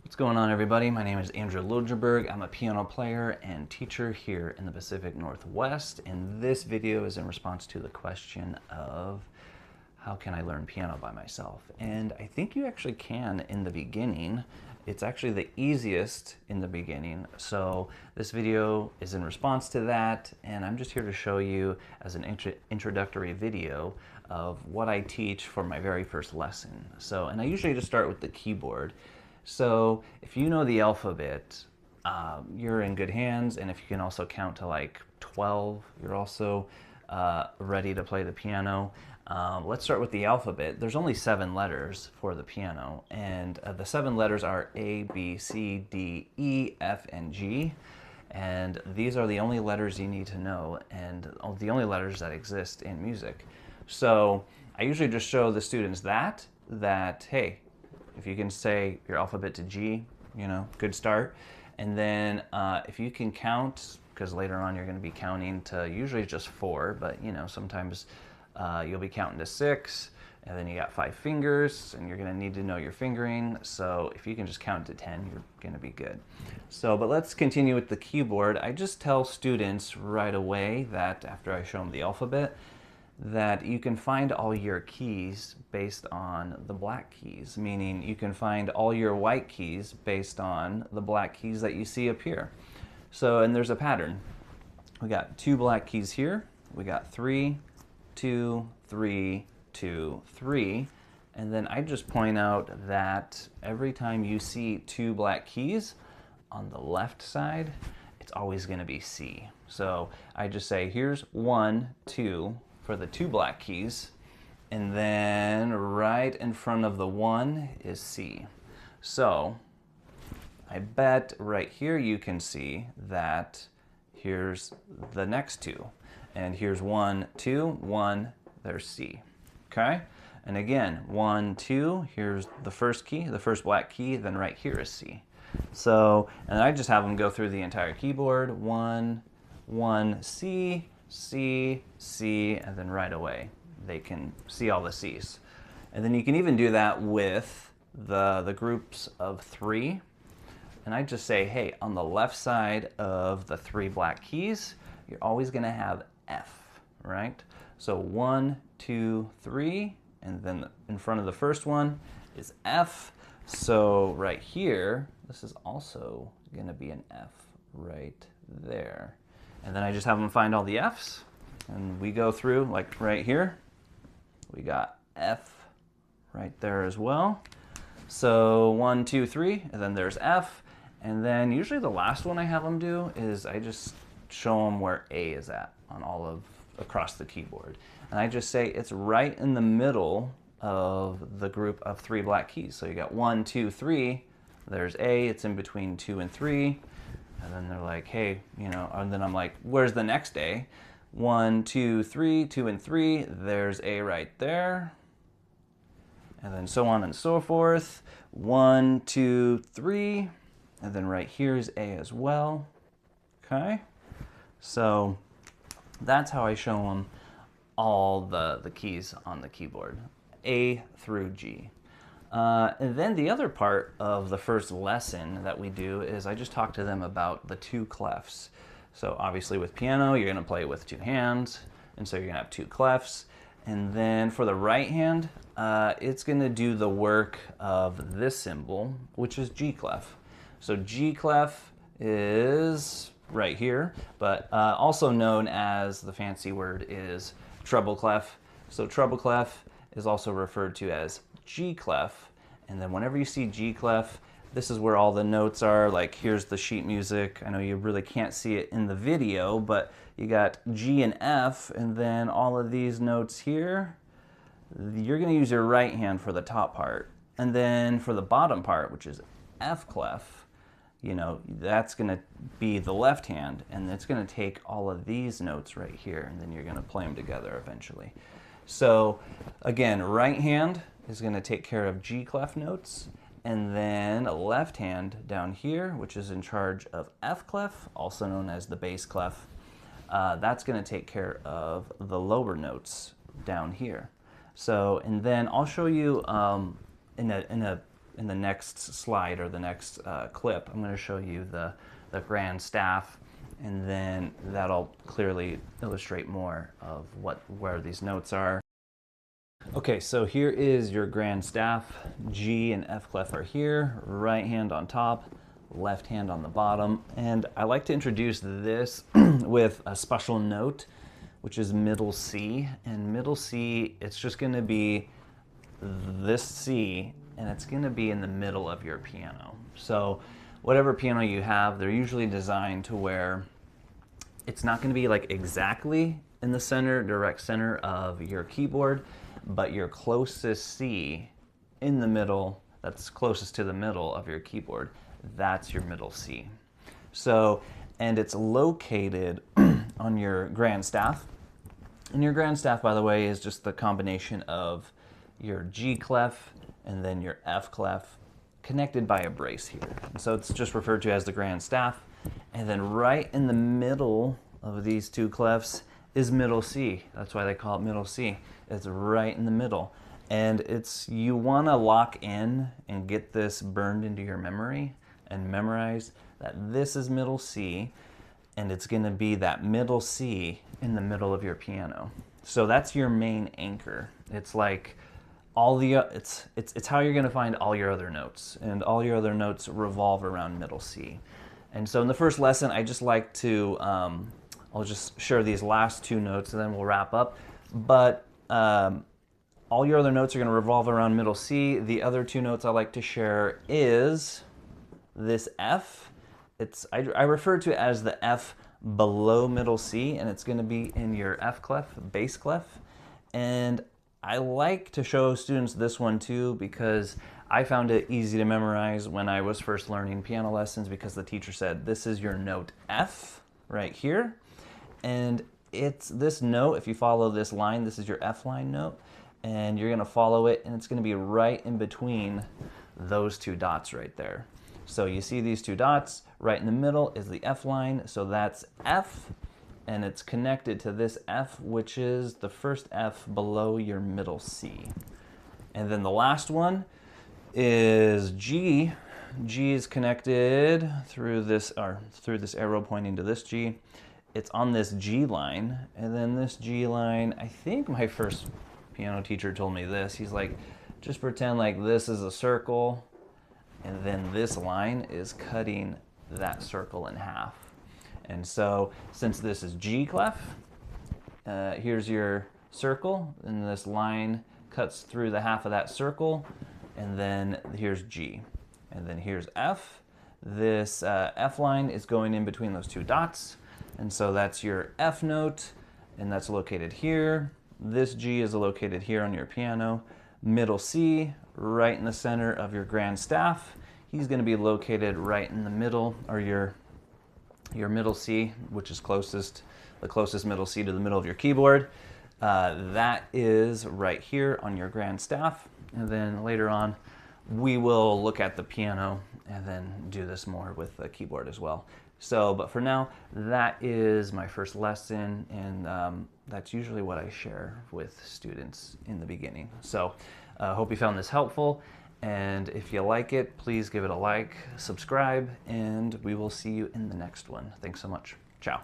What's going on, everybody? My name is Andrew Liljeberg. I'm a piano player and teacher here in the Pacific Northwest, and this video is in response to the question of how can I learn piano by myself? And I think you actually can in the beginning. It's actually the easiest in the beginning. So this video is in response to that, and I'm just here to show you as an introductory video of what I teach for my very first lesson. And I usually just start with the keyboard. So if you know the alphabet, you're in good hands, and if you can also count to like 12, you're also ready to play the piano. Let's start with the alphabet. There's only 7 letters for the piano, and the 7 letters are A, B, C, D, E, F, and G. And these are the only letters you need to know, and the only letters that exist in music. So I usually just show the students that hey, if you can say your alphabet to G, good start. And then if you can count, because later on you're going to be counting to usually just 4, but sometimes you'll be counting to 6, and then you got 5 fingers, and you're going to need to know your fingering. So if you can just count to 10, you're going to be good. But let's continue with the keyboard. I just tell students right away that after I show them the alphabet, that you can find all your keys based on the black keys, meaning you can find all your white keys based on the black keys that you see up here. And there's a pattern. We got 2 black keys here. We got 3, 2, 3, 2, 3. And then I just point out that every time you see 2 black keys on the left side, it's always going to be C. So I just say, here's 1, 2, for the 2 black keys, and then right in front of the 1 is C. So I bet right here you can see that here's the next 2, and here's 1, 2, 1, there's C. Okay? And again, 1, 2, here's the first key, the first black key, then right here is C. And I just have them go through the entire keyboard, 1, 1, C, C, C, and then right away they can see all the C's. And then you can even do that with the groups of 3. And I just say, hey, on the left side of the 3 black keys, you're always going to have F, right? So 1, 2, 3, and then in front of the first one is F. So right here, this is also going to be an F right there. And then I just have them find all the F's, and we go through, like right here, we got F right there as well. So 1, 2, 3, and then there's F. And then usually the last one I have them do is I just show them where A is at on across the keyboard. And I just say it's right in the middle of the group of 3 black keys. So you got 1, 2, 3, there's A, it's in between 2 and 3. And then they're like, hey, and then I'm like, where's the next A? 1, 2, 3, 2 and 3, there's A right there. And then so on and so forth. 1, 2, 3, and then right here is A as well. Okay? So that's how I show them all the keys on the keyboard, A through G. And then the other part of the first lesson that we do is I just talk to them about the 2 clefs. So obviously with piano, you're going to play with 2 hands, and so you're going to have 2 clefs. And then for the right hand, it's going to do the work of this symbol, which is G clef. So G clef is right here, but also known as, the fancy word is treble clef. So treble clef is also referred to as G clef, and then whenever you see G clef, this is where all the notes are. Like here's the sheet music. I know you really can't see it in the video, but you got G and F, and then all of these notes here, you're going to use your right hand for the top part, and then for the bottom part, which is F clef, that's going to be the left hand, and it's going to take all of these notes right here, and then you're going to play them together eventually. So again, right hand is going to take care of G clef notes, and then a left hand down here, which is in charge of F clef, also known as the bass clef, that's going to take care of the lower notes down here. And then I'll show you in a in the next slide or the next clip, I'm going to show you the grand staff, and then that'll clearly illustrate more of where these notes are. Okay, so here is your grand staff. G and F clef are here, right hand on top, left hand on the bottom. And I like to introduce this with a special note, which is middle C. And middle C, it's just going to be this C, and it's going to be in the middle of your piano. So whatever piano you have, they're usually designed to where it's not going to be like exactly in the center, direct center of your keyboard, but your closest C in the middle, that's closest to the middle of your keyboard, that's your middle C. So, and it's located on your grand staff. And your grand staff, by the way, is just the combination of your G clef and then your F clef connected by a brace here. And so it's just referred to as the grand staff. And then right in the middle of these two clefs is middle C. That's why they call it middle C. It's right in the middle. And you want to lock in and get this burned into your memory and memorize that this is middle C, and it's going to be that middle C in the middle of your piano. So that's your main anchor. It's like it's how you're going to find all your other notes, and all your other notes revolve around middle C. And so in the first lesson, I just like to I'll just share these last two notes and then we'll wrap up. But all your other notes are going to revolve around middle C. The other two notes I like to share is this F. I refer to it as the F below middle C, and it's going to be in your F clef, bass clef. And I like to show students this one too because I found it easy to memorize when I was first learning piano lessons, because the teacher said, this is your note F right here. And it's this note, if you follow this line, this is your F line note, and you're going to follow it, and it's going to be right in between those two dots right there. So you see these two dots, right in the middle is the F line, so that's F, and it's connected to this F, which is the first F below your middle C. And then the last one is G. G is connected through this arrow pointing to this G. It's on this G line, and then this G line, I think my first piano teacher told me this. He's like, just pretend like this is a circle, and then this line is cutting that circle in half. And so since this is G clef, here's your circle, and this line cuts through the half of that circle, and then here's G. And then here's F. This F line is going in between those two dots, and so that's your F note, and that's located here. This G is located here on your piano. Middle C, right in the center of your grand staff. He's going to be located right in the middle, or your middle C, which is the closest middle C to the middle of your keyboard. That is right here on your grand staff. And then later on, we will look at the piano and then do this more with the keyboard as well. So, but for now, that is my first lesson, and that's usually what I share with students in the beginning. So I hope you found this helpful, and if you like it, please give it a like, subscribe, and we will see you in the next one. Thanks so much. Ciao.